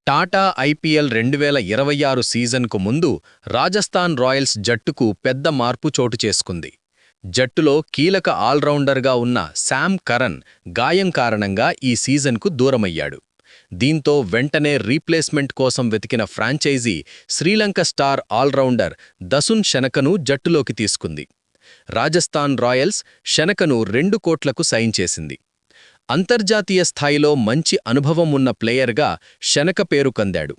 Tata IPL 2026 సీజన్కు ముందు Rajasthan Royals జట్టుకు పెద్ద మార్పు చోటు చేసుకుంది. జట్టులో కీలక ఆల్రౌండర్గా ఉన్న శామ్ కరన్ గాయం కారణంగా ఈ సీజన్కు దూరమయ్యాడు. దీంతో వెంటనే రీప్లేస్మెంట్ కోసం వెతికిన franchisee Sri Lanka star allrounder Dasun షనకను జట్టులోకి తీసుకుంది. రాజస్థాన్ రాయల్స్ షనకను 2 కోట్లకు సైన్ చేసింది. అంతర్జాతీయ స్థాయిలో మంచి అనుభవం ఉన్న ప్లేయర్గా షనక పేరు కందాడు.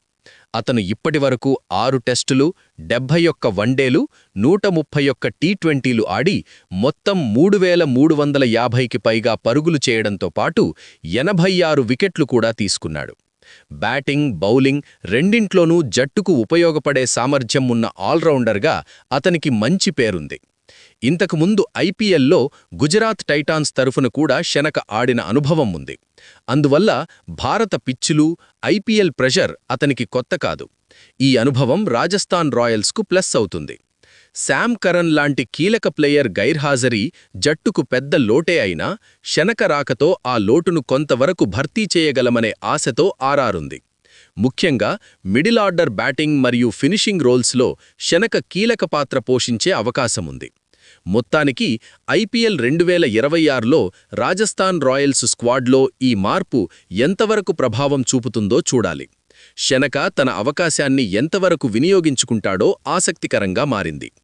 అతను ఇప్పటివరకు 6 టెస్టులు, 71 వన్డేలు, 131 టీ20లు ఆడి మొత్తం 3,350కి పైగా పరుగులు చేయడంతో పాటు 86 వికెట్లు కూడా తీసుకున్నాడు. బ్యాటింగ్, బౌలింగ్ రెండింట్లోనూ జట్టుకు ఉపయోగపడే సామర్థ్యం ఉన్న ఆల్రౌండర్గా అతనికి మంచి పేరుంది. ఇంతకుముందు ఐపీఎల్లో గుజరాత్ టైటాన్స్ తరఫున కూడా షనక ఆడిన అనుభవం ఉంది. అందువల్ల భారత పిచ్చులు, ఐపీఎల్ ప్రెషర్ అతనికి కొత్త కాదు. ఈ అనుభవం రాజస్థాన్ రాయల్స్కు ప్లస్ అవుతుంది. శామ్ కరన్ లాంటి కీలక ప్లేయర్ గైర్హాజరీ జట్టుకు పెద్ద లోటే అయినా షనక రాకతో ఆ లోటును కొంతవరకు భర్తీ చేయగలమనే ఆశతో ఆరారుంది. ముఖ్యంగా మిడిల్ ఆర్డర్ బ్యాటింగ్ మరియు ఫినిషింగ్ రోల్స్లో షనక కీలక పాత్ర పోషించే అవకాశముంది. మొత్తానికి ఐపీఎల్ 2026లో రాజస్థాన్ రాయల్స్ స్క్వాడ్లో ఈ మార్పు ఎంతవరకు ప్రభావం చూపుతుందో చూడాలి. షనక తన అవకాశాన్ని ఎంతవరకు వినియోగించుకుంటాడో ఆసక్తికరంగా మారింది.